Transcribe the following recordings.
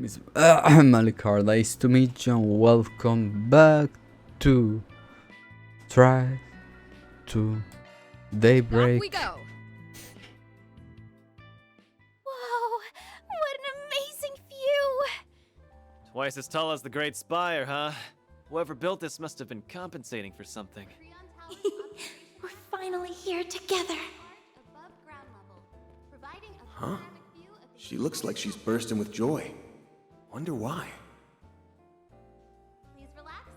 name is Malikar. Nice to meet you and welcome back to Try to Daybreak. Off we go. Whoa, what an amazing view! Twice as tall as the Great Spire, huh? Whoever built this must have been compensating for something. We're finally here together. Huh? She looks like she's bursting with joy. Wonder why. Please relax.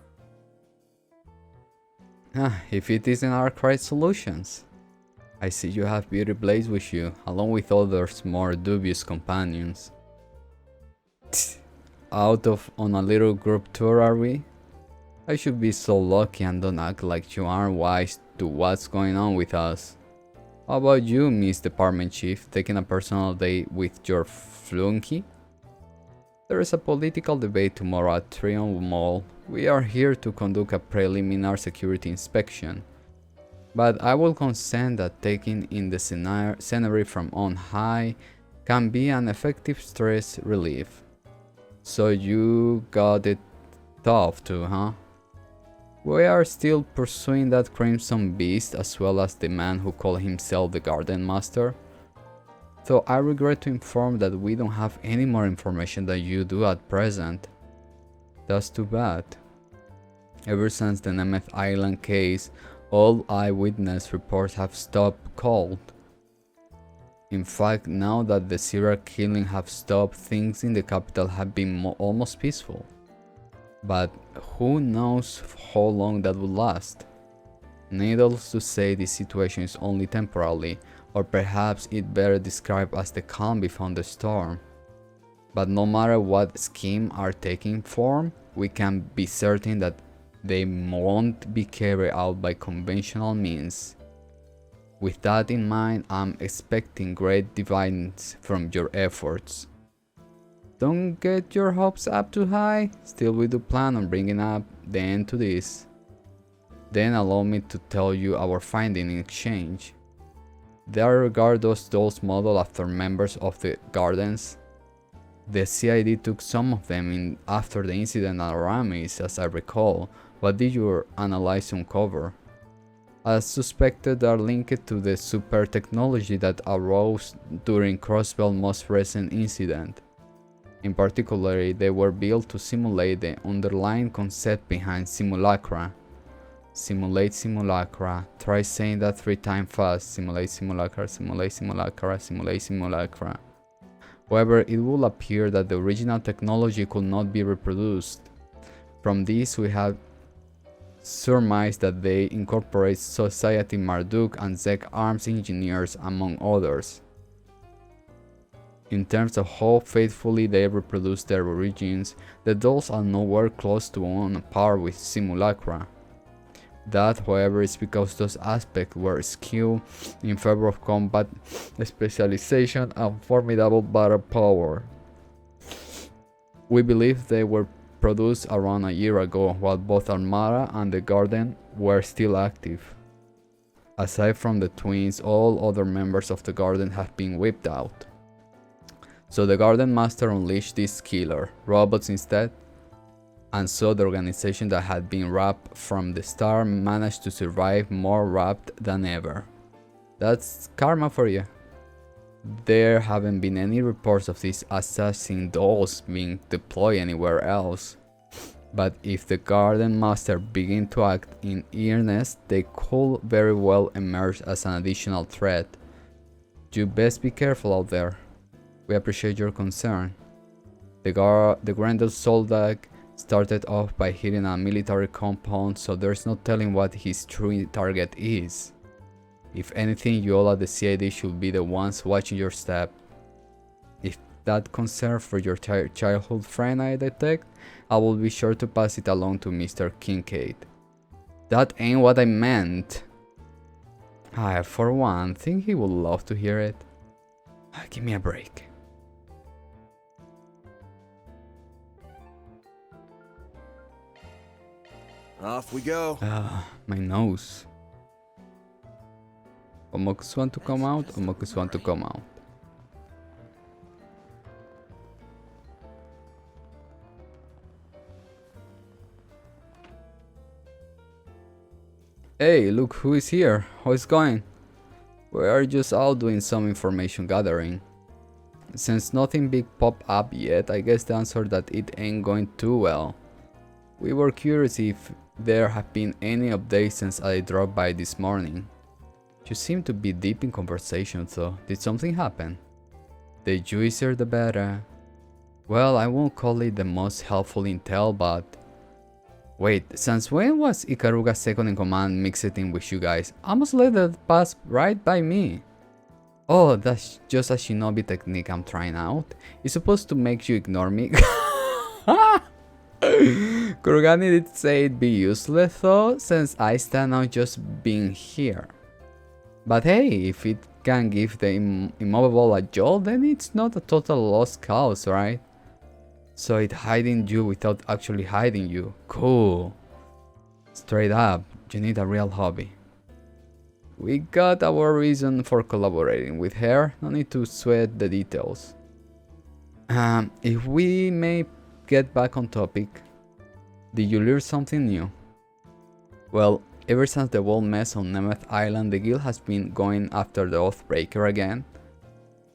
If it isn't Arkwright Solutions. I see you have Beauty Blaze with you, along with others more dubious companions. Out on a little group tour, are we? I should be so lucky and don't act like you aren't wise to what's going on with us. How about you, Miss Department Chief, taking a personal date with your flunky? There is a political debate tomorrow at Triumph Mall. We are here to conduct a preliminary security inspection. But I will consent that taking in the scenery from on high can be an effective stress relief. So you got it tough too, huh? We are still pursuing that crimson beast as well as the man who called himself the Garden Master. Though I regret to inform that we don't have any more information than you do at present. That's too bad. Ever since the Nemeth Island case, all eyewitness reports have stopped cold. In fact, now that the serial killing have stopped, things in the capital have been almost peaceful. But who knows how long that will last? Needless to say, this situation is only temporary, or perhaps it better described as the calm before the storm. But no matter what scheme are taking form, we can be certain that they won't be carried out by conventional means. With that in mind, I'm expecting great dividends from your efforts. Don't get your hopes up too high, still we do plan on bringing up the end to this. Then allow me to tell you our finding in exchange. They are regarded those modeled after members of the Gardens. The CID took some of them in after the incident at Aramis, as I recall. What did your analysis uncover? As suspected, are linked to the super technology that arose during Crossbell's most recent incident. In particular, they were built to simulate the underlying concept behind simulacra. Simulate simulacra. Try saying that 3 times fast. Simulate simulacra, simulate simulacra, simulate simulacra. However, it will appear that the original technology could not be reproduced. From this, we have surmised that they incorporate Society Marduk and Zek arms engineers, among others. In terms of how faithfully they reproduce their origins, the dolls are nowhere close to on par with simulacra. That, however, is because those aspects were skewed in favor of combat specialization and formidable battle power. We believe they were produced around a year ago, while both Armada and the Garden were still active. Aside from the twins, all other members of the Garden have been wiped out. So the Garden Master unleashed this killer robots instead, and so the organization that had been wrapped from the start managed to survive more wrapped than ever. That's karma for you. There haven't been any reports of these assassin dolls being deployed anywhere else. But if the Garden Master begin to act in earnest, they could very well emerge as an additional threat. You best be careful out there. We appreciate your concern. The Grendel Soldag started off by hitting a military compound, so there's no telling what his true target is. If anything, you all at the CID should be the ones watching your step. If that concern for your childhood friend I detect, I will be sure to pass it along to Mr. Kincaid. That ain't what I meant. I, for one, think he would love to hear it. Give me a break. Off we go. My nose. Omokus want to come out, Omokus want to come out. Hey, look who is here. How is it going? We are just out doing some information gathering. Since nothing big popped up yet, I guess the answer that it ain't going too well. We were curious if there have been any updates since I dropped by this morning. You seem to be deep in conversation though. Did something happen? The juicier the better. Well, I won't call it the most helpful intel, but... Wait, since when was Ikaruga's second in command mixed in with you guys? I almost let that pass right by me. Oh, that's just a shinobi technique I'm trying out. It's supposed to make you ignore me. Kurogane did say it'd be useless though, since I stand out just being here. But hey, if it can give the immovable a jolt, then it's not a total lost cause, right? So it hiding you without actually hiding you. Cool. Straight up, you need a real hobby. We got our reason for collaborating with her, no need to sweat the details. If we may get back on topic, did you learn something new? Well, ever since the whole mess on Nemeth Island, the guild has been going after the Oathbreaker again.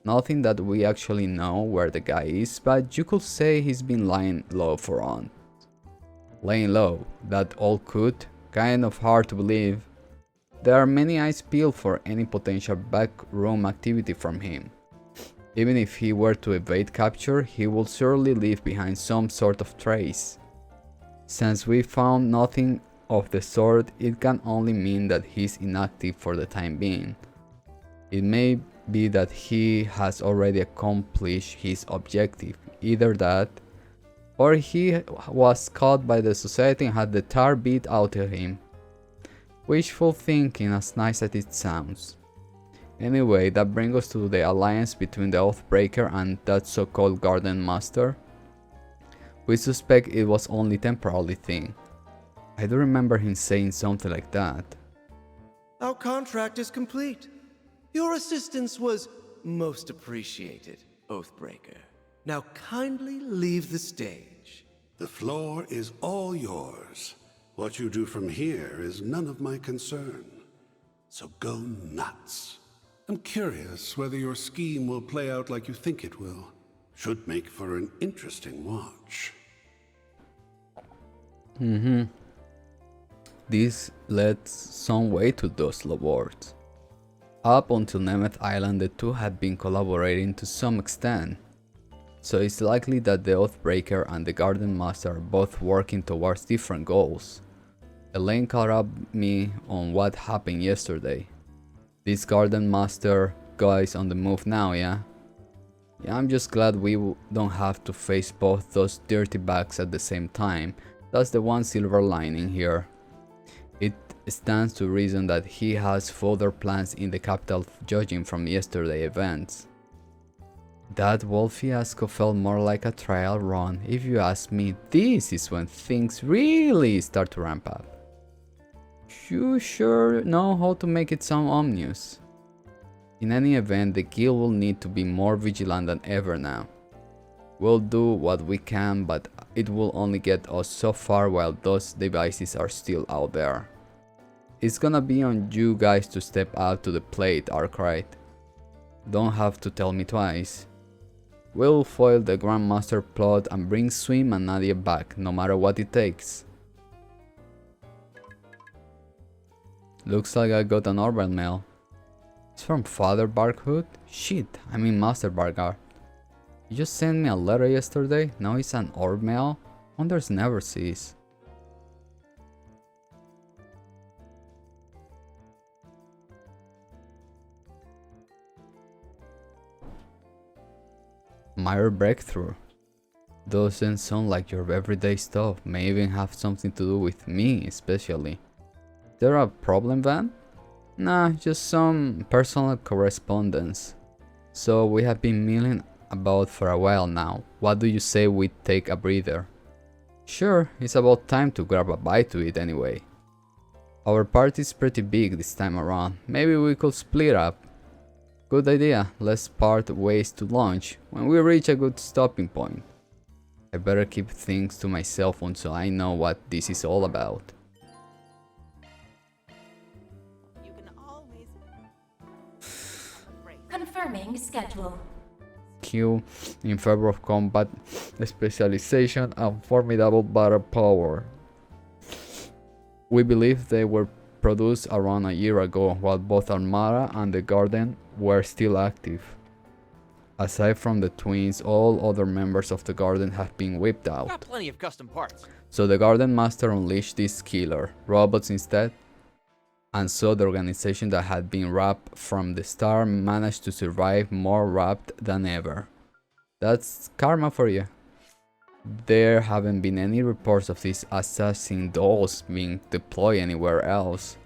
Nothing that we actually know where the guy is, but you could say he's been lying low for on. Laying low, that all could, kind of hard to believe. There are many eyes peeled for any potential backroom activity from him. Even if he were to evade capture, he would surely leave behind some sort of trace. Since we found nothing of the sort, it can only mean that he's inactive for the time being. It may be that he has already accomplished his objective, either that, or he was caught by the society and had the tar beat out of him. Wishful thinking, as nice as it sounds. Anyway, that brings us to the alliance between the Oathbreaker and that so-called Garden Master. We suspect it was only temporary thing. I do remember him saying something like that. Our contract is complete. Your assistance was most appreciated, Oathbreaker. Now kindly leave the stage. The floor is all yours. What you do from here is none of my concern. So go nuts. I'm curious whether your scheme will play out like you think it will. Should make for an interesting watch. This led some way to those words. Up until Nemeth Island, the two had been collaborating to some extent. So it's likely that the Oathbreaker and the Garden Master are both working towards different goals. Elaine caught up me on what happened yesterday. This Garden Master guy's on the move now, yeah? Yeah, I'm just glad we don't have to face both those dirty bags at the same time. That's the one silver lining here. It stands to reason that he has further plans in the capital, judging from yesterday's events. That whole fiasco felt more like a trial run. If you ask me, this is when things really start to ramp up. You sure know how to make it sound ominous. In any event, the guild will need to be more vigilant than ever now. We'll do what we can, but it will only get us so far while those devices are still out there. It's gonna be on you guys to step out to the plate, Arkwright. Don't have to tell me twice. We'll foil the Grandmaster plot and bring Swim and Nadia back, no matter what it takes. Looks like I got an orbital mail. It's from Father Barkhood? Shit, I mean Master Bargar. You just sent me a letter yesterday, now it's an orb mail? Wonders never cease. Minor breakthrough. Doesn't sound like your everyday stuff, may even have something to do with me especially. There a problem, Van? Nah, just some personal correspondence. So we have been milling about for a while now. What do you say we take a breather? Sure, it's about time to grab a bite to eat anyway. Our party's pretty big this time around, maybe we could split up. Good idea, let's part ways to lunch when we reach a good stopping point. I better keep things to myself until I know what this is all about. farming schedule. Q in favor of combat specialization and formidable battle power. We believe they were produced around a year ago while both Armada and the Garden were still active. Aside from the twins, all other members of the Garden have been wiped out. Got plenty of custom parts. So the Garden Master unleashed this killer robots instead. And so the organization that had been wrapped from the start managed to survive more wrapped than ever. That's karma for you. There haven't been any reports of these assassin dolls being deployed anywhere else.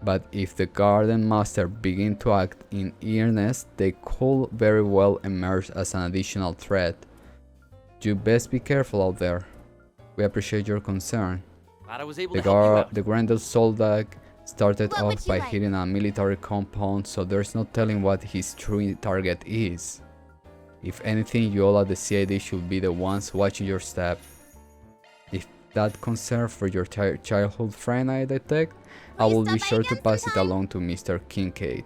But if the Garden Master begin to act in earnest, they could very well emerge as an additional threat. You best be careful out there. We appreciate your concern. Glad I was able to help you out. The Grendel Soldag started What off would you by like? hitting a military compound, so there's no telling what his true target is. If anything, you all at the CID should be the ones watching your step. If that concern for your childhood friend I detect, I Will you will be stop by sure to again pass it sometime? along to Mr. Kincaid.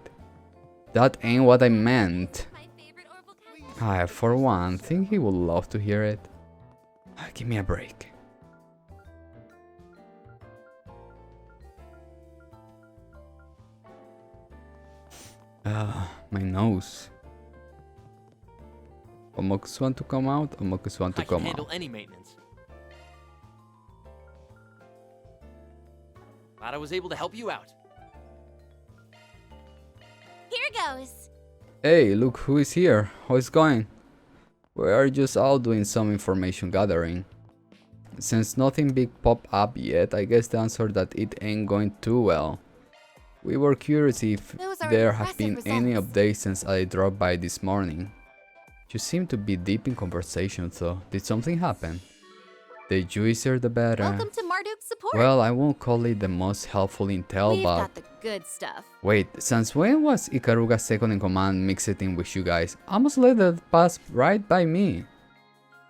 That ain't what I meant. My favorite Orville cat. I, for one, think he would love to hear it. Give me a break. My nose. Omokus want to come out? Omokus want to I can come handle out. any maintenance. Glad I was able to help you out. Here goes. Hey, look who is here. How is going? We are just out doing some information gathering. Since nothing big popped up yet, I guess the answer that it ain't going too well. We were curious if Those are there have been impressive any results. updates since I dropped by this morning. You seem to be deep in conversation though. Did something happen? The juicier the better. Welcome to Marduk's support. Well, I won't call it the most helpful intel, We've but... got the good stuff. Wait, since when was Ikaruga's second in command mixed in with you guys? I must let that pass right by me.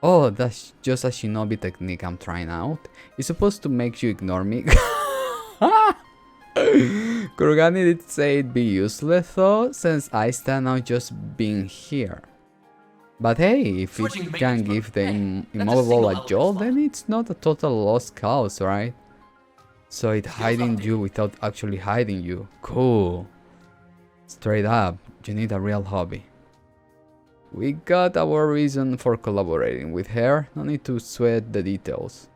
Oh, that's just a shinobi technique I'm trying out. It's supposed to make you ignore me. Kurugani did say it'd be useless though, since I stand out just being here. But hey, if Switching it can maintenance give the mode. Hey, that's a immovable single a element jolt, slot. then it's not a total lost cause, right? So it hiding you without actually hiding you. Cool. Straight up, you need a real hobby. We got our reason for collaborating with her, no need to sweat the details.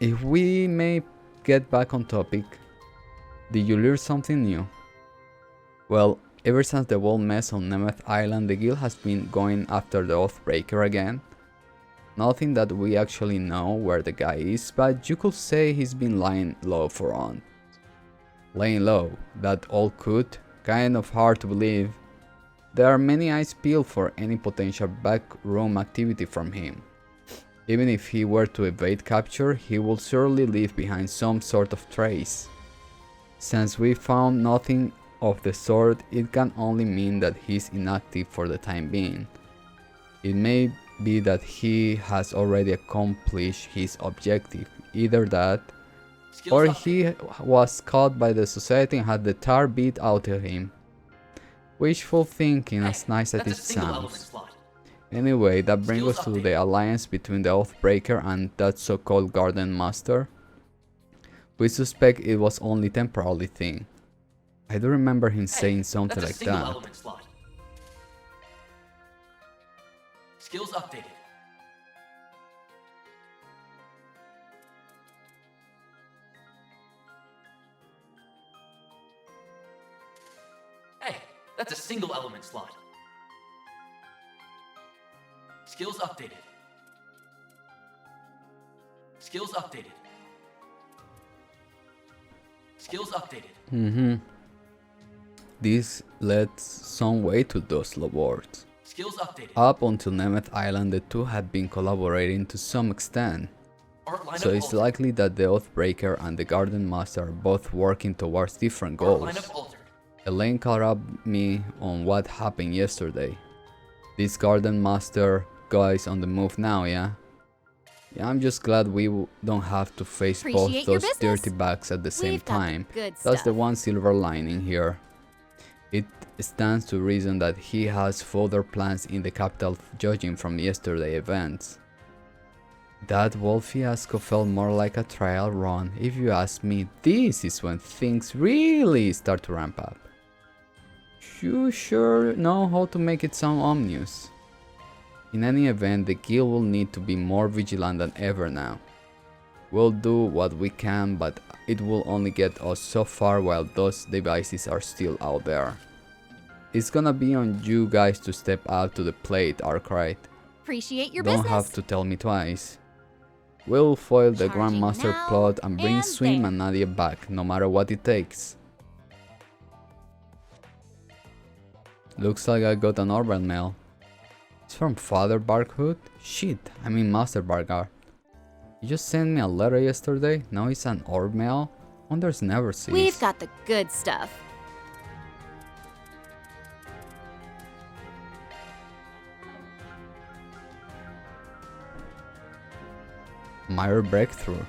If we may get back on topic, did you learn something new? Well, ever since the whole mess on Nemeth Island, the guild has been going after the Oathbreaker again. Nothing that we actually know where the guy is, but you could say he's been lying low for on. Laying low, that all could, kind of hard to believe. There are many eyes peeled for any potential backroom activity from him. Even if he were to evade capture, he will surely leave behind some sort of trace. Since we found nothing of the sort, it can only mean that he's inactive for the time being. It may be that he has already accomplished his objective, either that, Skills or update. he was caught by the society and had the tar beat out of him. Wishful thinking, Hey, as nice as that's it a single element sounds. slot. Anyway, that brings Skills us to update. the alliance between the Oathbreaker and that so-called Garden Master. We suspect it was only temporary thing. I do remember him saying something That's a like single that. element slot. Skills updated. Hey, that's a single element slot. Skills updated. Skills updated. Skills updated. This led some way to those words. Skills updated. Up until Nemeth Island, the two had been collaborating to some extent. Art lineup So it's altered. likely that the Oathbreaker and the Garden Master are both working towards different Art goals. lineup altered. Elaine caught up me on what happened yesterday. This Garden Master guy's on the move now, yeah? Yeah, I'm just glad we don't have to face both Appreciate your those business. dirty bags at the same We've got the time. good That's the stuff. one silver lining here. It stands to reason that he has further plans in the capital, judging from yesterday's events. That wolf fiasco felt more like a trial run. If you ask me, this is when things really start to ramp up. You sure know how to make it sound ominous. In any event, the guild will need to be more vigilant than ever now. We'll do what we can, but it will only get us so far while those devices are still out there. It's gonna be on you guys to step up to the plate, Arkwright. Appreciate your Don't business. have to tell me twice. We'll foil the Charging Grandmaster now plot and bring and Swim there. and Nadia back, no matter what it takes. Looks like I got an orban mail. It's from Father Barkhood? Shit, I mean Master Barkard. You just sent me a letter yesterday, now it's an orb mail? Wonders never cease. We've got the good stuff. Minor breakthrough.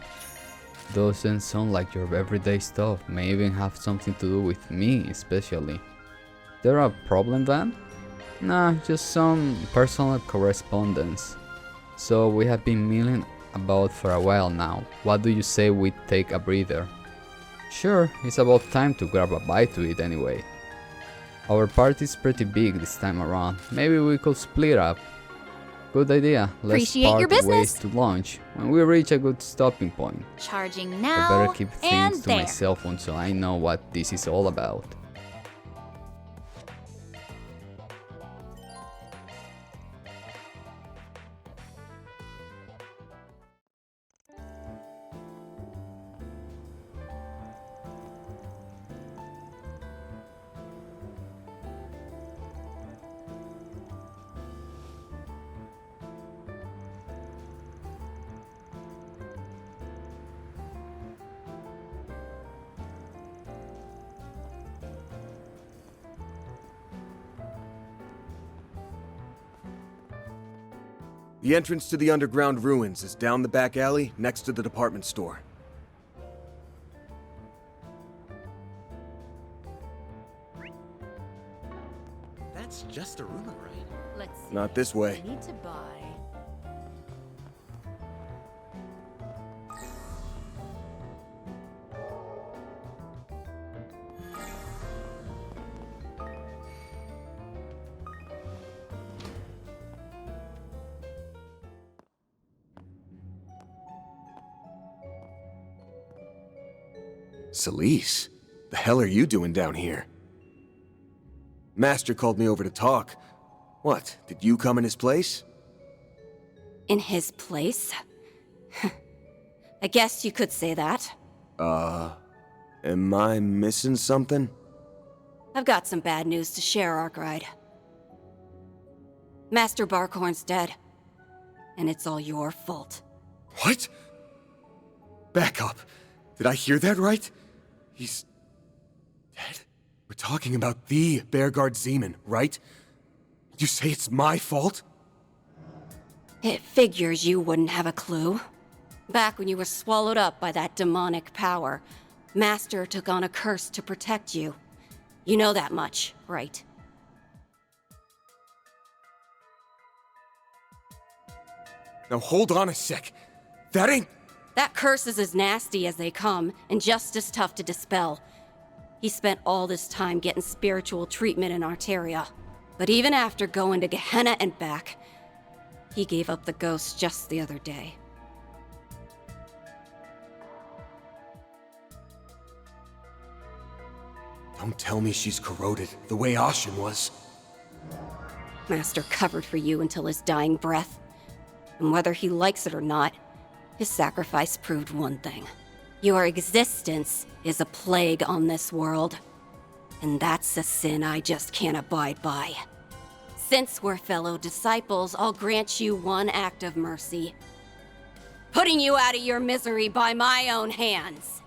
Doesn't sound like your everyday stuff, may even have something to do with me especially. There a problem then? Nah, just some personal correspondence. So we have been milling about for a while now. What do you say we take a breather? Sure, it's about time to grab a bite to eat anyway. Our party's pretty big this time around. Maybe we could split up. Good idea. Let's Appreciate your part ways business. to lunch when we reach a good stopping point. Charging I now better keep and things to there. my cell phone so I know what this is all about. The entrance to the underground ruins is down the back alley next to the department store. That's just a rumor, right? Let's see. Not this way. I need to buy. Celise, the hell are you doing down here? Master called me over to talk. What, did you come in his place? In his place? I guess you could say that. Am I missing something? I've got some bad news to share, Arkwright. Master Barkhorn's dead. And it's all your fault. What? Back up. Did I hear that right? He's... dead? We're talking about the Bearguard Zeman, right? You say it's my fault? It figures you wouldn't have a clue. Back when you were swallowed up by that demonic power, Master took on a curse to protect you. You know that much, right? Now hold on a sec. That ain't... That curse is as nasty as they come, and just as tough to dispel. He spent all this time getting spiritual treatment in Arteria. But even after going to Gehenna and back, he gave up the ghost just the other day. Don't tell me she's corroded, the way Ashen was. Master covered for you until his dying breath. And whether he likes it or not, his sacrifice proved one thing. Your existence is a plague on this world. And that's a sin I just can't abide by. Since we're fellow disciples, I'll grant you one act of mercy. Putting you out of your misery by my own hands.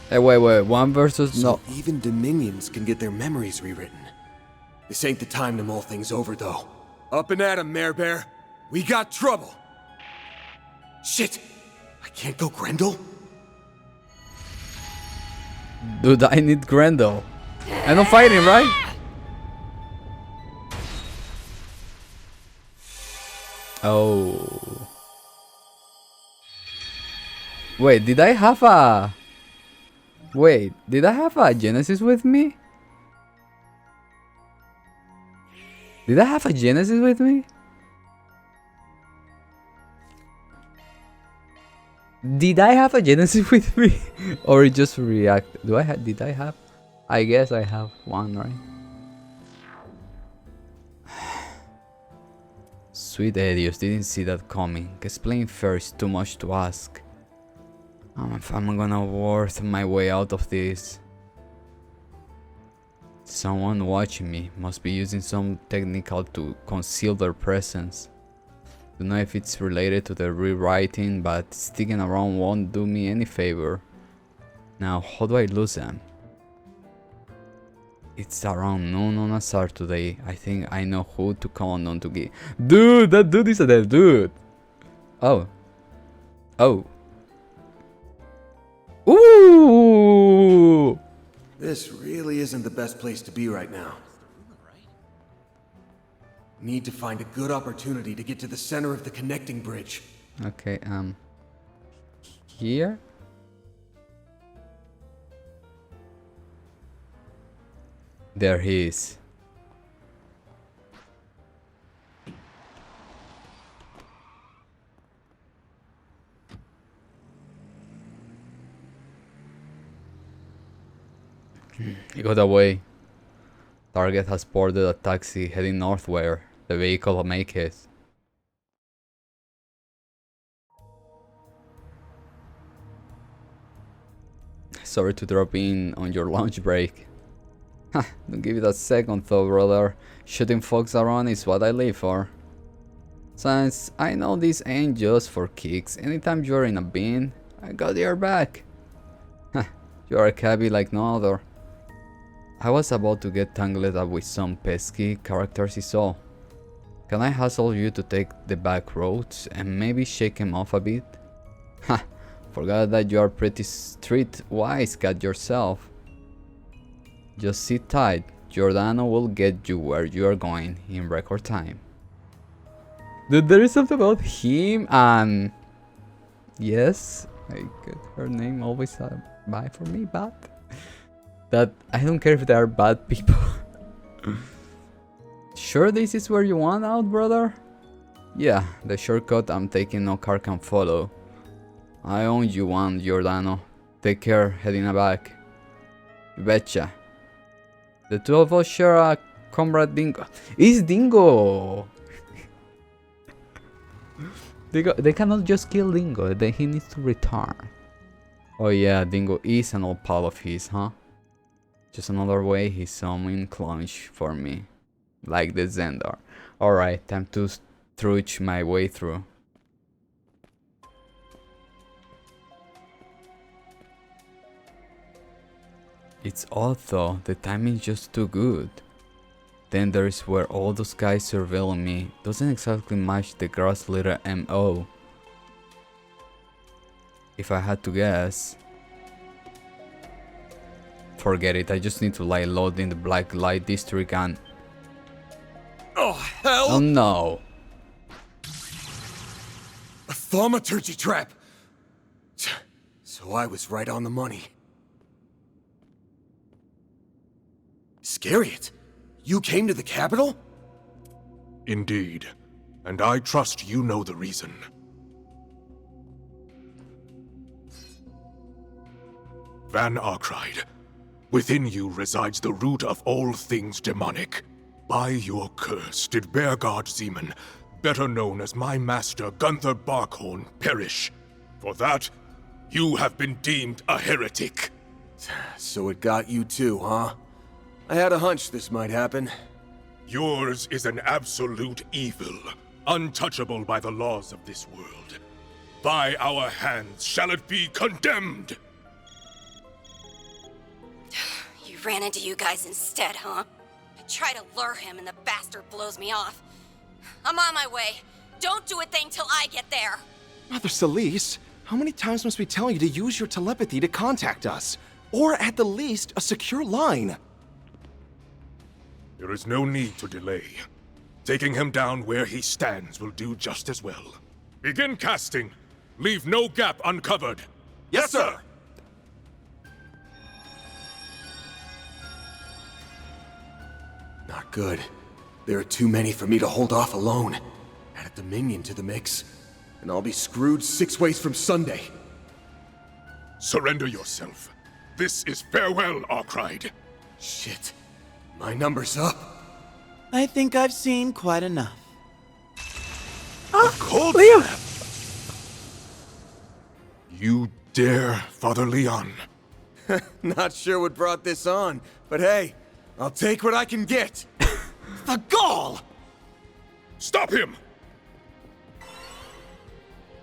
Hey, wait, one versus So no. even Dominions can get their memories rewritten. This ain't the time to mull things over, though. Up and at 'em, Mare Bear. We got trouble. Shit! I can't go Grendel? Dude, I need Grendel. I'm not fighting, right? Oh. Wait, did I have a... Wait, did I have a Genesis with me? Did I have a Genesis with me? Did I have a Genesis with me? Or it just react? Did I have? I guess I have one, right? Sweet Edios, didn't see that coming. Explain first, too much to ask. If I'm gonna worth my way out of this. Someone watching me must be using some technical to conceal their presence. Don't know if it's related to the rewriting, but sticking around won't do me any favor. Now, how do I lose them? It's around noon on a Saturday. I think I know who to count on to get. Dude, that dude is a dead dude. Oh. Oh. Ooh. This really isn't the best place to be right now. Need to find a good opportunity to get to the center of the connecting bridge. Okay, here? There he is. He got away. Target has boarded a taxi heading northward. The vehicle will make it. Sorry to drop in on your lunch break. Ha, don't give it a second thought, brother. Shooting folks around is what I live for. Since I know this ain't just for kicks, anytime you're in a bin, I got your back. Ha, you're a cabbie like no other. I was about to get tangled up with some pesky characters he saw. Can I hustle you to take the back roads and maybe shake him off a bit? Ha! Forgot that you are pretty street-wise cat yourself. Just sit tight, Giordano will get you where you are going in record time. Dude, there is something about him and... Yes, I get her name always by for me, but... That I don't care if they are bad people. Sure this is where you want out, brother? Yeah, the shortcut I'm taking no car can follow. I own you one, Giordano. Take care, heading back. You betcha. The two of us share a comrade Dingo. It's Dingo! They cannot just kill Dingo, then he needs to return. Oh yeah, Dingo is an old pal of his, huh? Just another way he's summoning clunch for me. Like the Zendar. Alright, time to trudge my way through. It's odd though, the timing's just too good. Then there's where all those guys surveilling me. Doesn't exactly match the grass leader MO. If I had to guess... Forget it, I just need to lie low in the black light district and... Oh, hell! Oh no! A thaumaturgy trap! So I was right on the money. Scariot, you came to the capital? Indeed, and I trust you know the reason. Van Arkride, within you resides the root of all things demonic. By your curse did Bearguard Zeman, better known as my master Gunther Barkhorn, perish. For that, you have been deemed a heretic. So it got you too, huh? I had a hunch this might happen. Yours is an absolute evil, untouchable by the laws of this world. By our hands shall it be condemned! You ran into you guys instead, huh? I try to lure him and the bastard blows me off. I'm on my way. Don't do a thing till I get there. Mother Celeste, how many times must we tell you to use your telepathy to contact us? Or at the least, a secure line. There is no need to delay. Taking him down where he stands will do just as well. Begin casting. Leave no gap uncovered. Yes, sir! Not good. There are too many for me to hold off alone. Add a Dominion to the mix, and I'll be screwed 6 ways from Sunday. Surrender yourself. This is farewell, Arkride. Shit. My number's up. I think I've seen quite enough. Cold Leon! snap. You dare, Father Leon? Not sure what brought this on, but hey, I'll take what I can get. The gall! Stop him!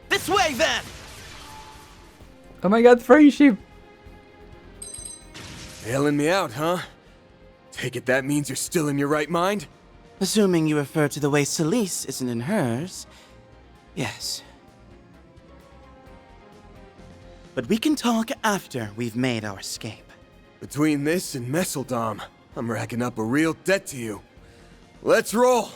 This way, then! Oh my god, friendship! Bailing me out, huh? Take it that means you're still in your right mind? Assuming you refer to the way Celise isn't in hers, yes. But we can talk after we've made our escape. Between this and Messeldom, I'm racking up a real debt to you. Let's roll!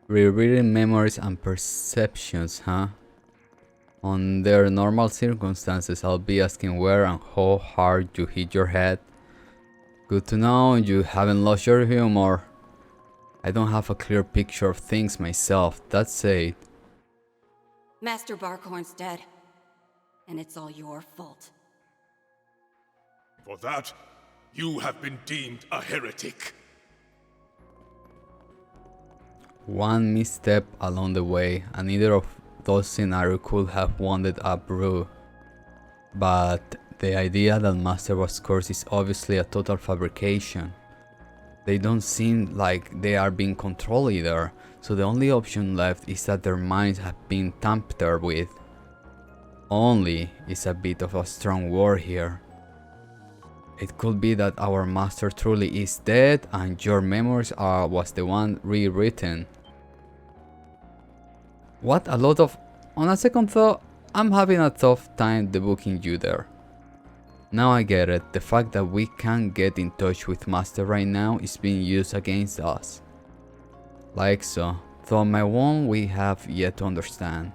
Rereading memories and perceptions, huh? Under normal circumstances, I'll be asking where and how hard you hit your head. Good to know you haven't lost your humor. I don't have a clear picture of things myself, that's it. Master Barkhorn's dead. And it's all your fault. For that, you have been deemed a heretic. One misstep along the way, and either of those scenarios could have wounded up Rue. But the idea that Master was cursed is obviously a total fabrication. They don't seem like they are being controlled either, so the only option left is that their minds have been tampered with. Only is a bit of a strong word here. It could be that our master truly is dead and your memories was the one rewritten. What a lot of... On a second thought, I'm having a tough time debunking you there. Now I get it, the fact that we can't get in touch with Master right now is being used against us. Like so, though my one we have yet to understand.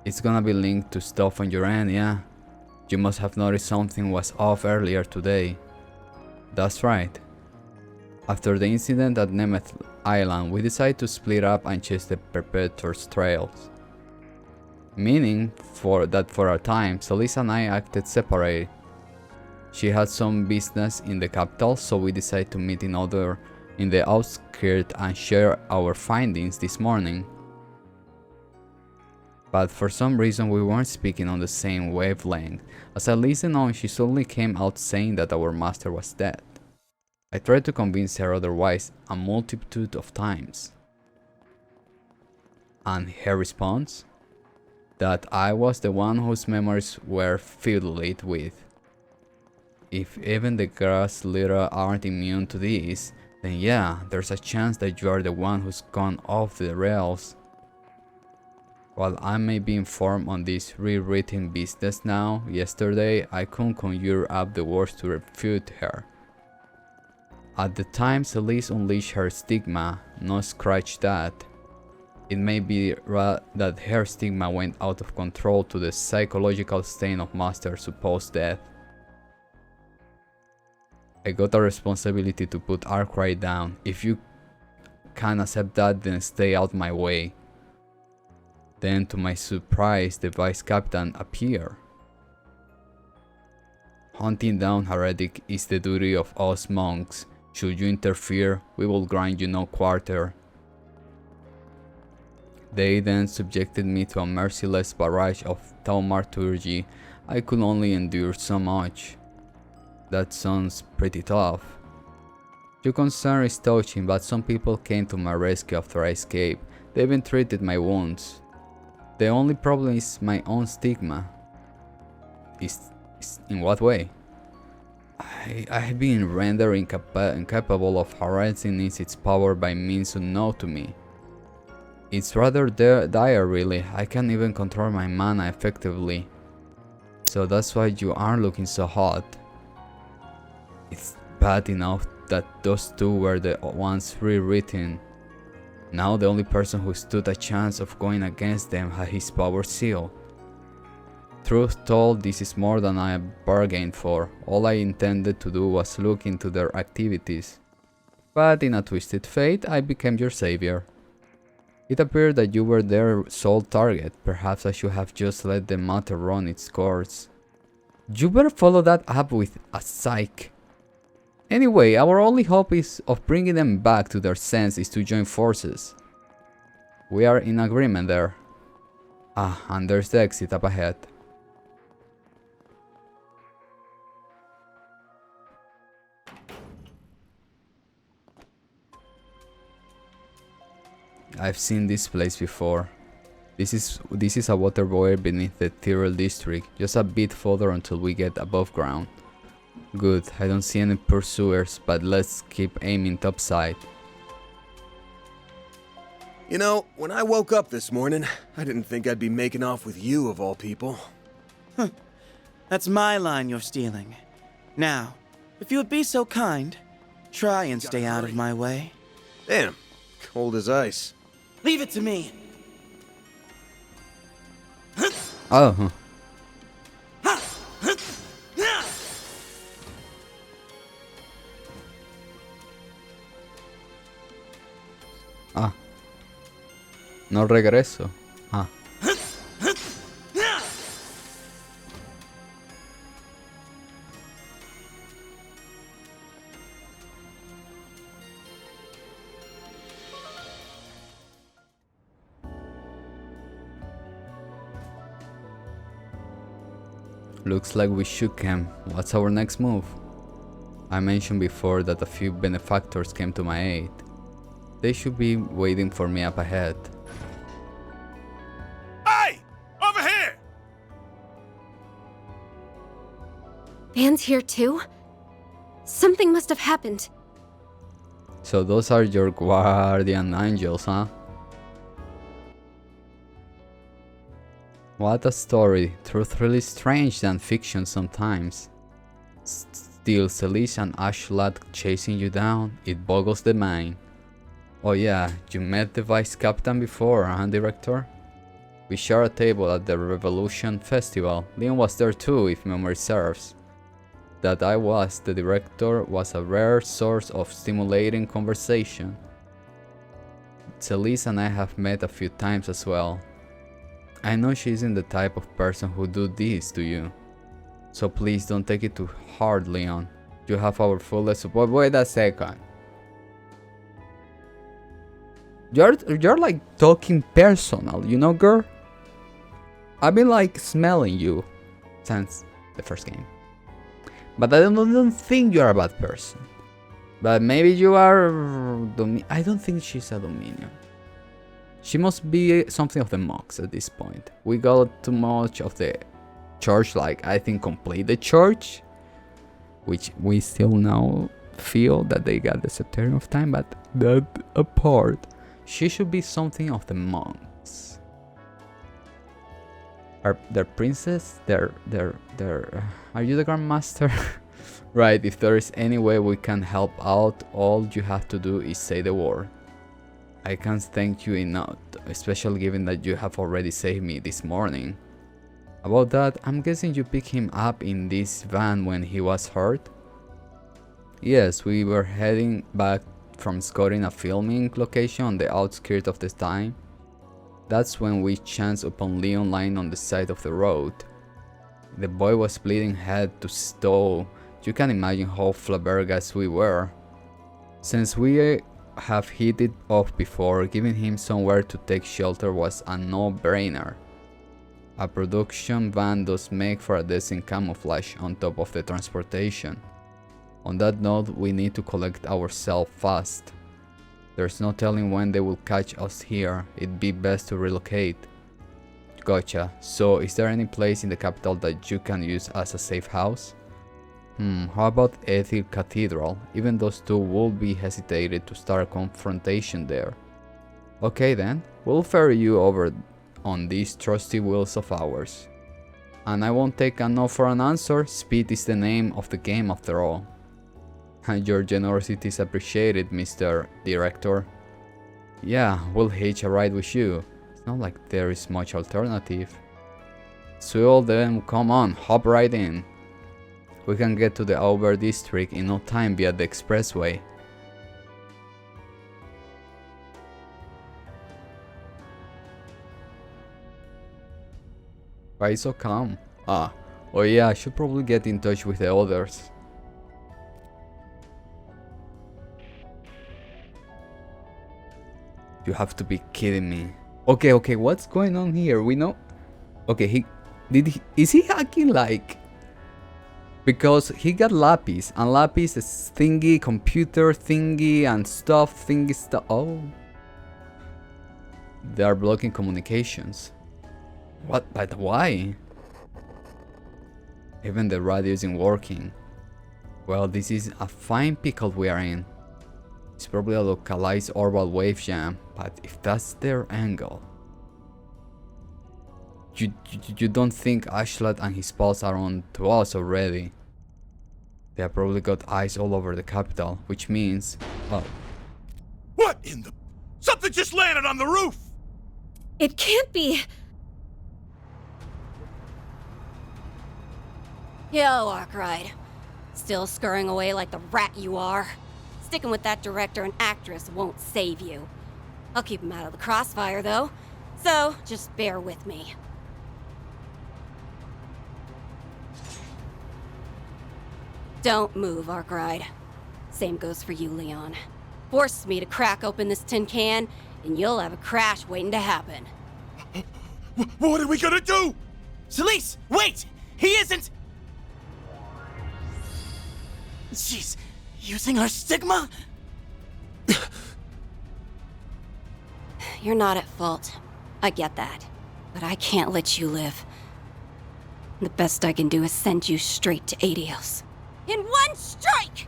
It's gonna be linked to stuff on your end, yeah? You must have noticed something was off earlier today. That's right. After the incident at Nemeth Island, we decided to split up and chase the Perpetuator's trails. Meaning for a time, Celise and I acted separate. She had some business in the capital, so we decided to meet in the outskirts and share our findings this morning. But for some reason we weren't speaking on the same wavelength. As I listened on, she suddenly came out saying that our master was dead. I tried to convince her otherwise a multitude of times. And her response? That I was the one whose memories were filled with. If even the grass litter aren't immune to this, then yeah, there's a chance that you are the one who's gone off the rails. While I may be informed on this rewritten business now, yesterday I couldn't conjure up the words to refute her. At the time Celise unleashed her stigma, no scratch that. It may be that her stigma went out of control to the psychological stain of Master's supposed death. I got a responsibility to put Arkwright down. If you can't accept that, then stay out my way. Then to my surprise, the vice captain appeared. Hunting down Heretic is the duty of us monks. Should you interfere, we will grant you no quarter. They then subjected me to a merciless barrage of thaumaturgy. I could only endure so much. That sounds pretty tough. Your concern is touching, but some people came to my rescue after I escaped. They even treated my wounds. The only problem is my own stigma. In what way? I have been rendered incapable of harnessing its power by means unknown to me. It's rather dire, really. I can't even control my mana effectively. So that's why you aren't looking so hot. It's bad enough that those two were the ones rewritten. Now the only person who stood a chance of going against them had his power sealed. Truth told, this is more than I bargained for. All I intended to do was look into their activities. But in a twisted fate, I became your savior. It appeared that you were their sole target. Perhaps I should have just let the matter run its course. You better follow that up with a psych. Anyway, our only hope of bringing them back to their senses is to join forces. We are in agreement there. Ah, and there's the exit up ahead. I've seen this place before. This is a water boiler beneath the Tyrell district, just a bit further until we get above ground. Good, I don't see any pursuers, but let's keep aiming topside. You know, when I woke up this morning, I didn't think I'd be making off with you of all people. That's my line you're stealing. Now, if you would be so kind, try and stay out of my way. Damn, cold as ice. Leave it to me. Oh. Ah. No regreso. Ah. Looks like we shook him. What's our next move? I mentioned before that a few benefactors came to my aid. They should be waiting for me up ahead. Hey! Over here! Van's here too? Something must have happened. So those are your guardian angels, huh? What a story. Truth really strange than fiction sometimes. Still, Celeste and Ashlat chasing you down, it boggles the mind. Oh yeah, you met the vice captain before, huh, director? We shared a table at the Revolution Festival. Leon was there too, if memory serves. That I was the director was a rare source of stimulating conversation. Celeste and I have met a few times as well. I know she isn't the type of person who do this to you. So please don't take it too hard, Leon. You have our full support. Wait a second. You're like talking personal, you know, girl? I've been like smelling you since the first game. But I don't think you're a bad person. But maybe you are... I don't think she's a Dominion. She must be something of the monks at this point. We got too much of the church, like I think complete the church. Which we still now feel that they got the Septerium of Time, but that apart. She should be something of the monks. Are their princess? Are you the Grand Master? Right, if there is any way we can help out, all you have to do is say the word. I can't thank you enough, especially given that you have already saved me this morning. About that, I'm guessing you picked him up in this van when he was hurt? Yes, we were heading back from scouting a filming location on the outskirts of the town. That's when we chanced upon Leon lying on the side of the road. The boy was bleeding head to toe. You can imagine how flabbergasted we were. Since we have hit it off before, giving him somewhere to take shelter was a no-brainer. A production van does make for a decent camouflage on top of the transportation. On that note, we need to collect ourselves fast. There's no telling when they will catch us here. It'd be best to relocate. Gotcha. So, is there any place in the capital that you can use as a safe house? How about Ethyl Cathedral? Even those two will be hesitated to start a confrontation there. Okay then, we'll ferry you over on these trusty wheels of ours. And I won't take a no for an answer. Speed is the name of the game after all. And your generosity is appreciated, Mr. Director. Yeah, we'll hitch a ride with you. It's not like there is much alternative. So then, come on, hop right in. We can get to the Over District in no time via the expressway. Why so calm? Oh yeah, I should probably get in touch with the others. You have to be kidding me. Okay, what's going on here? We know. Okay, is he hacking like? Because he got Lapis, and Lapis is thingy, computer thingy, and stuff, thingy stuff. Oh. They are blocking communications. What? But why? Even the radio isn't working. Well, this is a fine pickle we are in. It's probably a localized orbital wave jam, but if that's their angle... You don't think Ashlat and his pals are on to us already? They have probably got eyes all over the capital, which means... Oh. What in the... Something just landed on the roof! It can't be. Yo, Arkwright. Still scurrying away like the rat you are. Sticking with that director and actress won't save you. I'll keep him out of the crossfire, though. So, just bear with me. Don't move, Arkwright. Same goes for you, Leon. Force me to crack open this tin can, and you'll have a crash waiting to happen. What are we gonna do? Celise, wait! He isn't... She's using our stigma? You're not at fault. I get that. But I can't let you live. The best I can do is send you straight to Adios. In one strike!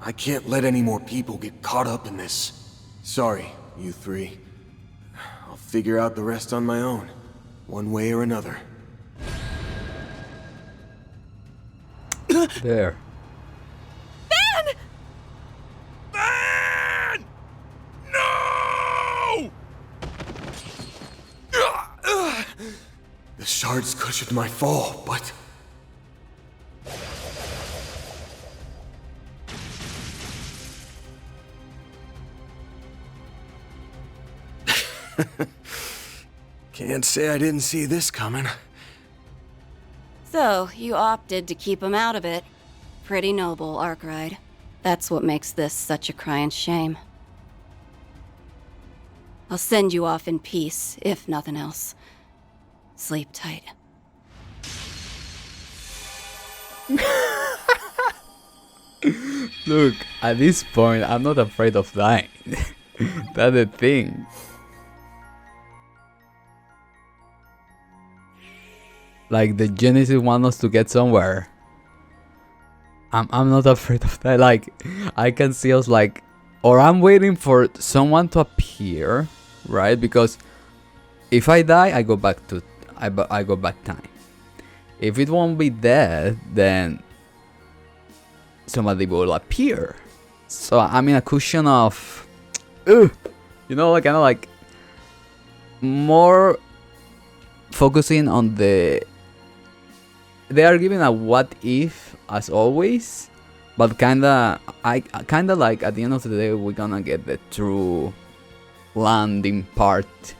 I can't let any more people get caught up in this. Sorry, you three. I'll figure out the rest on my own, one way or another. There. Ben! Ben! No! The shards cushioned my fall, but... Can't say I didn't see this coming. So, you opted to keep him out of it. Pretty noble, Arkwright. That's what makes this such a crying shame. I'll send you off in peace, if nothing else. Sleep tight. Look, at this point, I'm not afraid of dying. That's the thing. Like, the Genesis want us to get somewhere. I'm not afraid of that. Like, I can see us like... Or I'm waiting for someone to appear, right? Because if I die, I go back to... I go back time. If it won't be dead, then... somebody will appear. So I'm in a cushion of... you know, like, kind of like... more... focusing on the... They are giving a what if, as always, but kinda like at the end of the day we're gonna get the true landing part.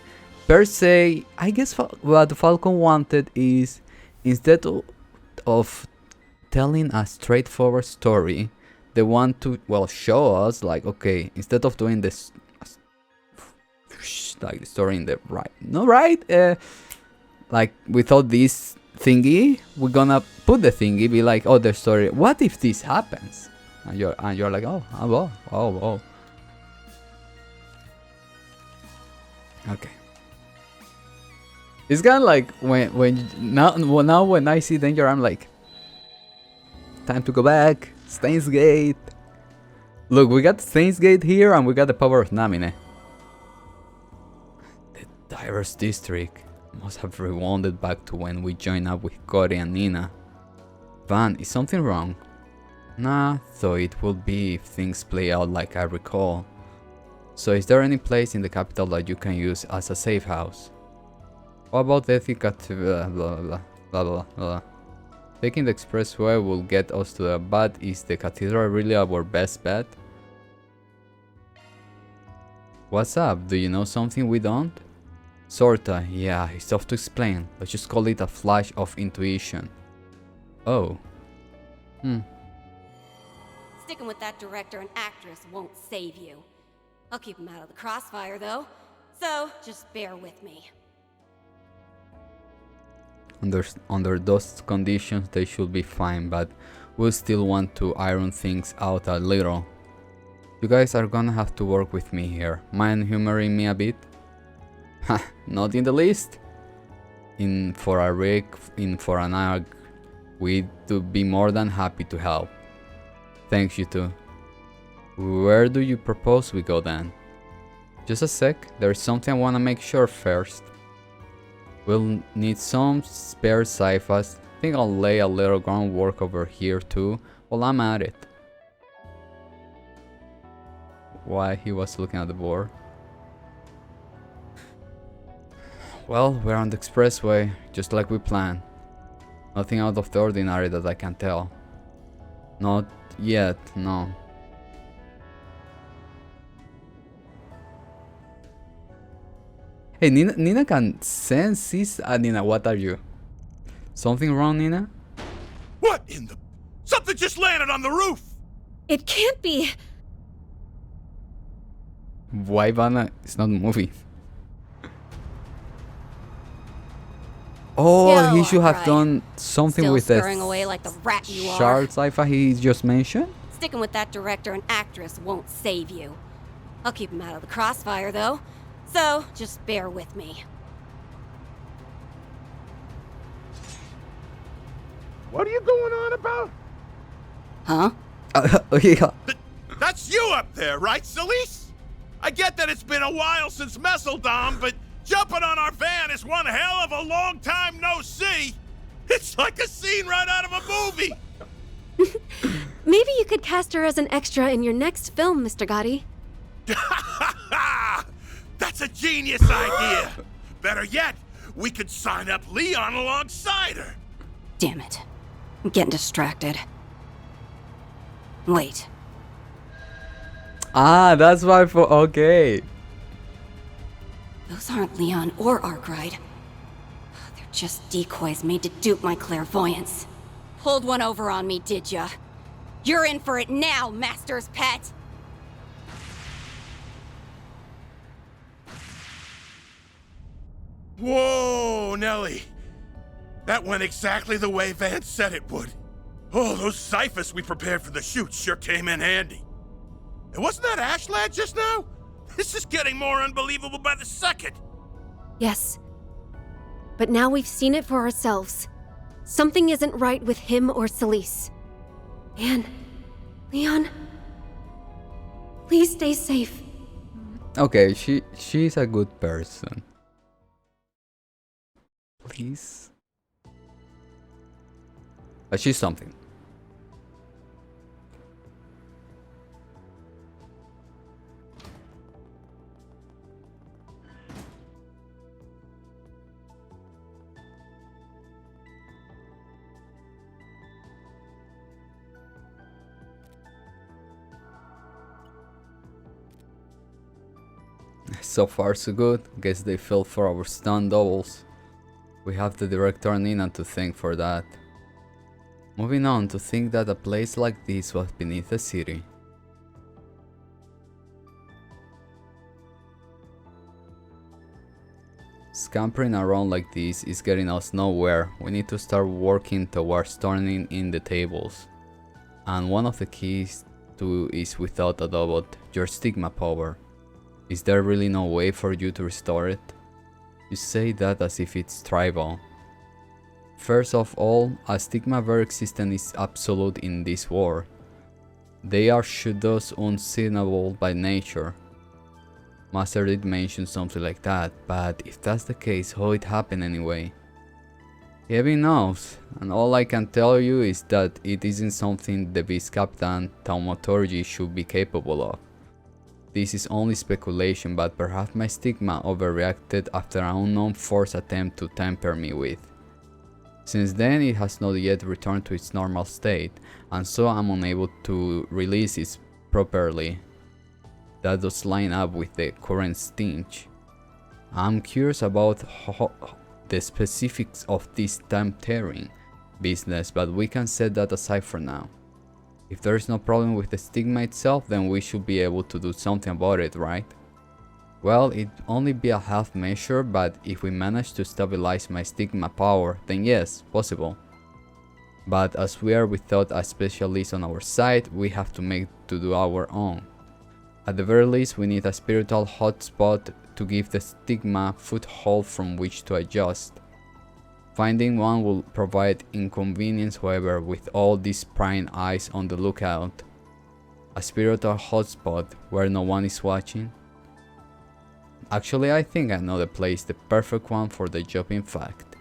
Per se, I guess what Falcon wanted is, instead of telling a straightforward story, they want to, well, show us like, okay, instead of doing this like the story in the right, no, right, like without this thingy, we're gonna put the thingy, be like, oh, the story, what if this happens, and you're like, oh. Okay, It's kind of like now when I see danger, I'm like, time to go back. Stains Gate. Look, we got Stains Gate here, and we got the power of Namine. The Diverse District must have rewounded back to when we joined up with Cory and Nina. Van, is something wrong? Nah, though it will be if things play out like I recall. So is there any place in the capital that you can use as a safe house? What about the Ethica blah blah blah blah blah blah. Taking the expressway will get us to the but is the cathedral really our best bet? What's up? Do you know something we don't? Sorta, yeah, it's tough to explain. Let's just call it a flash of intuition. Oh. Sticking with that director and actress won't save you. I'll keep them out of the crossfire, though. So, just bear with me. Under those conditions, they should be fine, but we'll still want to iron things out a little. You guys are gonna have to work with me here. Mind humoring me a bit? Ha, not in the least. In for a rig, in for an arc, we'd be more than happy to help. Thanks, you two. Where do you propose we go then? Just a sec, there's something I wanna make sure first. We'll need some spare sci-fis. Think I'll lay a little groundwork over here too while I'm at it. Why he was looking at the board. Well, we're on the expressway, just like we planned. Nothing out of the ordinary that I can tell. Not yet, no. Hey, Nina can sense this. Nina, what are you? Something wrong, Nina? What in the... Something just landed on the roof! It can't be. Why Vanna is not moving? Oh, Yo, he should have right. done something Still with the scurrying away like the rat you are. shard sci-fi he just mentioned? Sticking with that director and actress won't save you. I'll keep them out of the crossfire, though. So, just bear with me. What are you going on about? Huh? Yeah. That's you up there, right, Celise? I get that it's been a while since Messeldom, but jumping on our van is one hell of a long time no see. It's like a scene right out of a movie. Maybe you could cast her as an extra in your next film, Mr. Gotti. That's a genius idea. Better yet, we could sign up Leon alongside her. Damn it. I'm getting distracted. Wait. Ah, that's why for okay. Those aren't Leon or Arkwright. They're just decoys made to dupe my clairvoyance. Pulled one over on me, did ya? You're in for it now, Master's pet! Whoa, Nelly. That went exactly the way Vance said it would. Oh, those ciphers we prepared for the shoot sure came in handy. And wasn't that Ash Lad just now? This is getting more unbelievable by the second. Yes. But now we've seen it for ourselves. Something isn't right with him or Celise. And Leon, please stay safe. Okay, she's a good person. Please. But she's something. So far so good. Guess they fell for our stunt doubles. We have the director Nina to thank for that. Moving on, to think that a place like this was beneath the city. Scampering around like this is getting us nowhere. We need to start working towards turning in the tables. And one of the keys to is without a doubt your stigma power. Is there really no way for you to restore it? You say that as if it's tribal. First of all, a stigma very existence is absolute in this world. They are thus unsignable by nature. Master did mention something like that, but if that's the case, how it happened anyway? Heaven knows, and all I can tell you is that it isn't something the Beast Captain Thaumaturgy should be capable of. This is only speculation, but perhaps my stigma overreacted after an unknown force attempt to tamper me with. Since then it has not yet returned to its normal state, and so I'm unable to release it properly. That does line up with the current stench. I'm curious about the specifics of this tampering business, but we can set that aside for now. If there is no problem with the stigma itself, then we should be able to do something about it, right? Well, it'd only be a half measure, but if we manage to stabilize my stigma power, then yes, possible. But as we are without a specialist on our side, we have to make to do our own. At the very least, we need a spiritual hotspot to give the stigma foothold from which to adjust. Finding one will provide inconvenience, however, with all these prying eyes on the lookout. A spiritual hotspot where no one is watching? Actually, I think I know the place, the perfect one for the job in fact.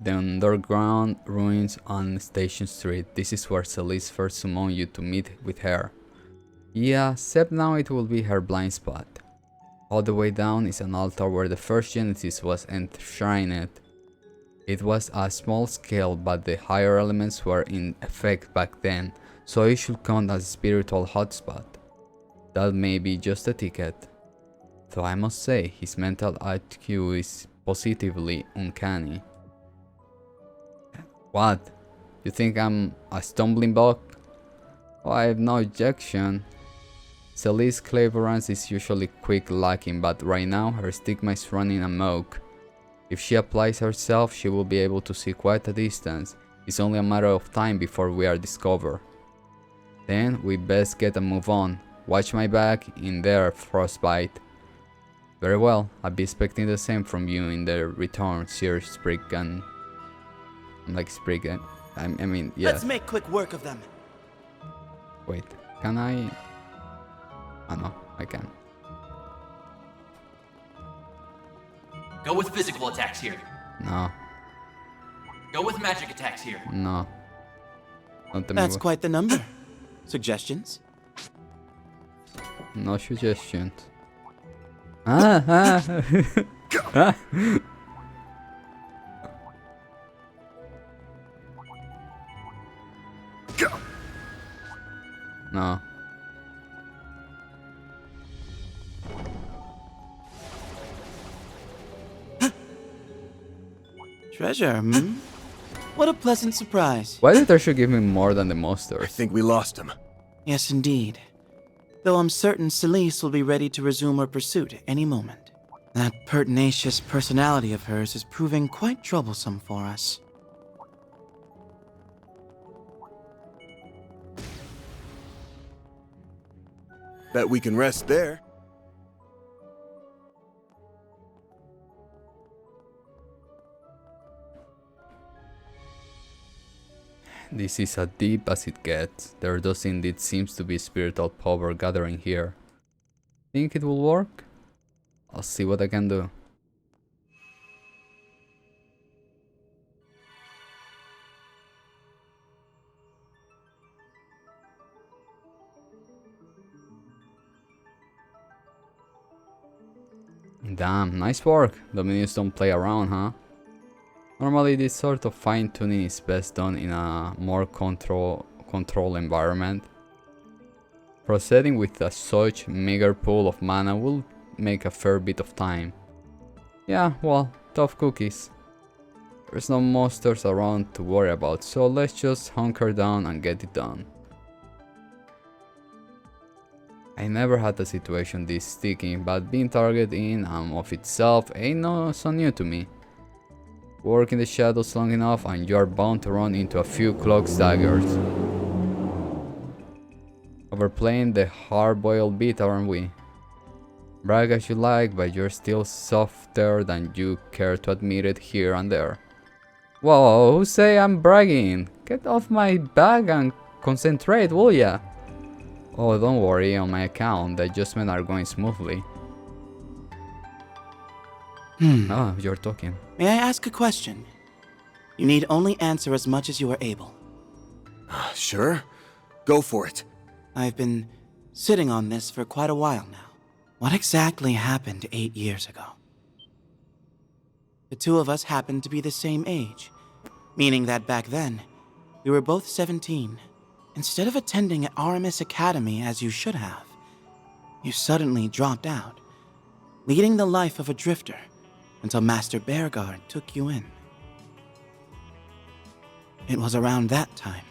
The underground ruins on Station Street. This is where Celeste first summoned you to meet with her. Yeah, except now it will be her blind spot. All the way down is an altar where the first Genesis was enshrined. It was a small scale, but the higher elements were in effect back then, so it should count as a spiritual hotspot. That may be just a ticket. Though I must say, his mental IQ is positively uncanny. What? You think I'm a stumbling block? Oh, I have no objection. Celeste's cleverance is usually quick lacking, but right now her stigma is running amok. If she applies herself, she will be able to see quite a distance. It's only a matter of time before we are discovered. Then we best get a move on. Watch my back in there, Frostbite. Very well, I'll be expecting the same from you in the return, Sir Spriggan. I'm like Spriggan. I mean, yeah. Let's make quick work of them. Wait, can I? Oh no, I can. Go with physical attacks here. No. Go with magic attacks here. No. Don't tell me That's what. quite the number. Suggestions? No suggestions. Ah. No. Treasure, hmm? What a pleasant surprise. Why did Treasure give me more than the I monsters? think we lost him. Yes, indeed. Though I'm certain Celeste will be ready to resume her pursuit any moment. That pertinacious personality of hers is proving quite troublesome for us. Bet we can rest there. This is as deep as it gets. There does indeed seems to be spiritual power gathering here. Think it will work? I'll see what I can do. Damn, nice work. Dominions don't play around, huh? Normally this sort of fine-tuning is best done in a more control environment. Proceeding with such meager pool of mana will make a fair bit of time. Yeah, well, tough cookies. There's no monsters around to worry about, so let's just hunker down and get it done. I never had a situation this sticky, but being targeted in and of itself ain't no so new to me. Work in the shadows long enough and you are bound to run into a few clock's daggers. Overplaying the hard-boiled bit, aren't we? Brag as you like, but you're still softer than you care to admit it here and there. Whoa, who say I'm bragging? Get off my back and concentrate, will ya? Oh, don't worry, on my account, the adjustments are going smoothly. Oh, you're talking. May I ask a question? You need only answer as much as you are able. Sure. Go for it. I've been sitting on this for quite a while now. What exactly happened 8 years ago? The two of us happened to be the same age, meaning that back then, we were both 17. Instead of attending RMS Academy as you should have, you suddenly dropped out, leading the life of a drifter until Master Bearguard took you in. It was around that time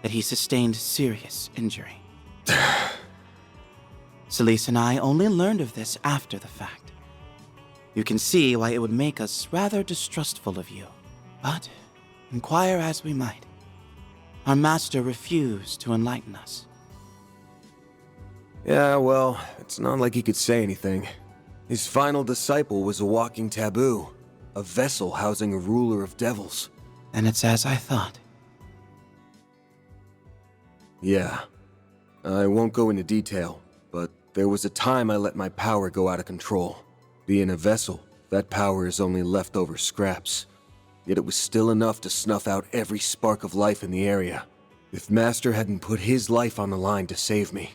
that he sustained serious injury. Celise and I only learned of this after the fact. You can see why it would make us rather distrustful of you. But, inquire as we might, our master refused to enlighten us. Yeah, well, it's not like he could say anything. His final disciple was a walking taboo, a vessel housing a ruler of devils. And it's as I thought. Yeah. I won't go into detail, but there was a time I let my power go out of control. Being a vessel, that power is only leftover scraps. Yet it was still enough to snuff out every spark of life in the area. If Master hadn't put his life on the line to save me,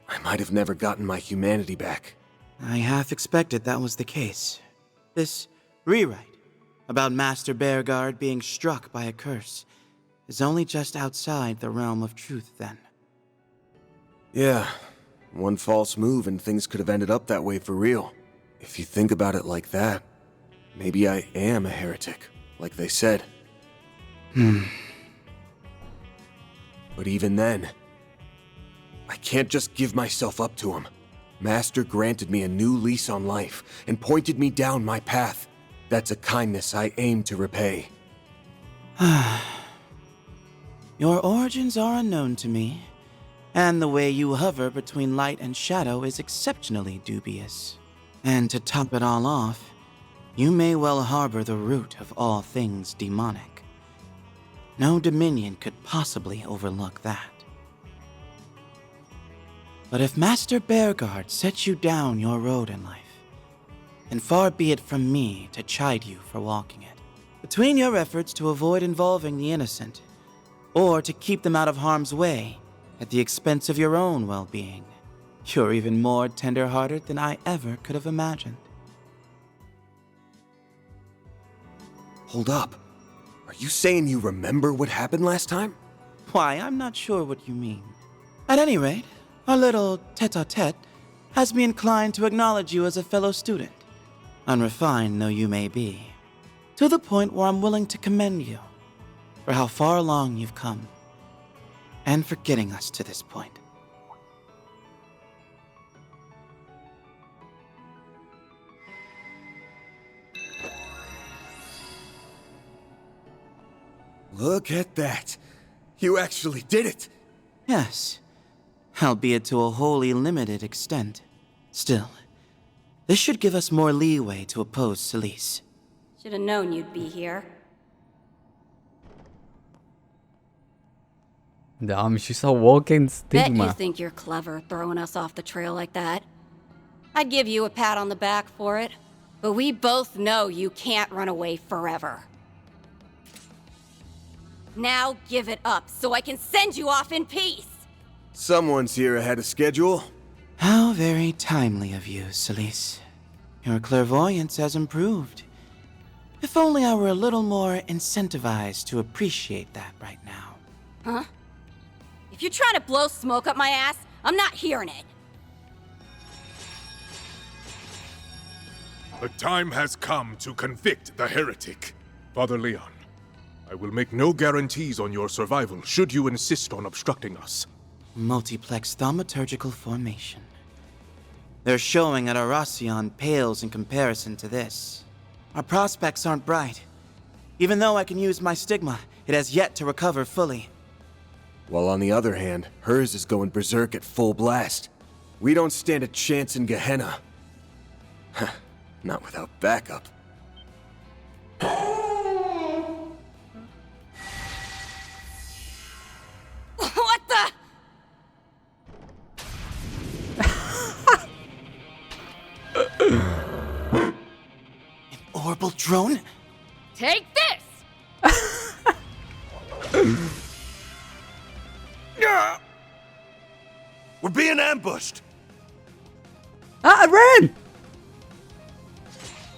I might have never gotten my humanity back. I half expected that was the case. This rewrite about Master Bearguard being struck by a curse is only just outside the realm of truth then. Yeah, one false move and things could have ended up that way for real. If you think about it like that, maybe I am a heretic, like they said. But even then, I can't just give myself up to him. Master granted me a new lease on life and pointed me down my path. That's a kindness I aim to repay. Your origins are unknown to me, and the way you hover between light and shadow is exceptionally dubious. And to top it all off, you may well harbor the root of all things demonic. No Dominion could possibly overlook that. But if Master Bearguard sets you down your road in life, then far be it from me to chide you for walking it. Between your efforts to avoid involving the innocent, or to keep them out of harm's way at the expense of your own well-being, you're even more tender-hearted than I ever could have imagined. Hold up. Are you saying you remember what happened last time? Why, I'm not sure what you mean. At any rate, our little tete-a-tete has me inclined to acknowledge you as a fellow student, unrefined though you may be, to the point where I'm willing to commend you for how far along you've come, and for getting us to this point. Look at that. You actually did it. Yes, albeit to a wholly limited extent. Still, this should give us more leeway to oppose Celise. Should have known you'd be here. Damn, she's a walking Bet stigma. you think you're clever throwing us off the trail like that. I'd give you a pat on the back for it, but we both know you can't run away forever. Now give it up so I can send you off in peace! Someone's here ahead of schedule. How very timely of you, Celise. Your clairvoyance has improved. If only I were a little more incentivized to appreciate that right now. Huh? If you're trying to blow smoke up my ass, I'm not hearing it. The time has come to convict the heretic. Father Leon, I will make no guarantees on your survival should you insist on obstructing us. Multiplex thaumaturgical formation. Their showing at Arasion pales in comparison to this. Our prospects aren't bright. Even though I can use my stigma, it has yet to recover fully. While on the other hand, hers is going berserk at full blast. We don't stand a chance in Gehenna. Not without backup. What the? An orbital drone? Take this! We're being ambushed! Ah, I ran!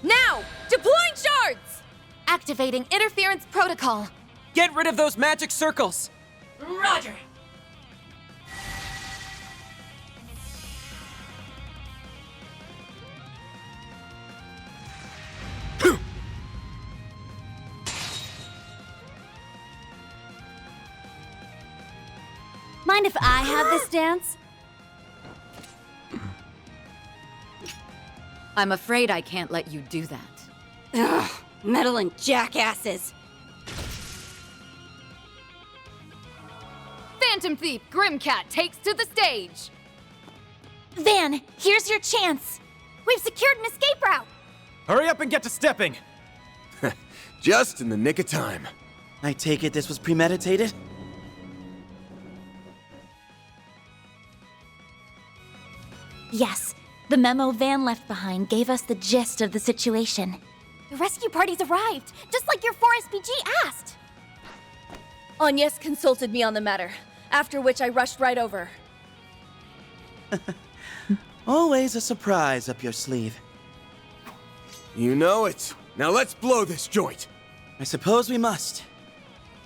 Now! Deploying shards! Activating interference protocol. Get rid of those magic circles! Roger. Mind if I have this dance? I'm afraid I can't let you do that. Ugh, meddling jackasses. Phantom Thief Grimcat takes to the stage! Van, here's your chance. We've secured an escape route. Hurry up and get to stepping! Just in the nick of time. I take it this was premeditated? Yes, the memo Van left behind gave us the gist of the situation. The rescue party's arrived, just like your 4SPG asked. Agnes consulted me on the matter, after which I rushed right over. Always a surprise up your sleeve. You know it. Now let's blow this joint. I suppose we must.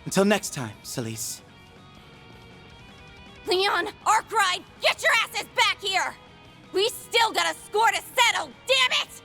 Until next time, Celise. Leon, Arkride, get your asses back here! We still got a score to settle, damn it!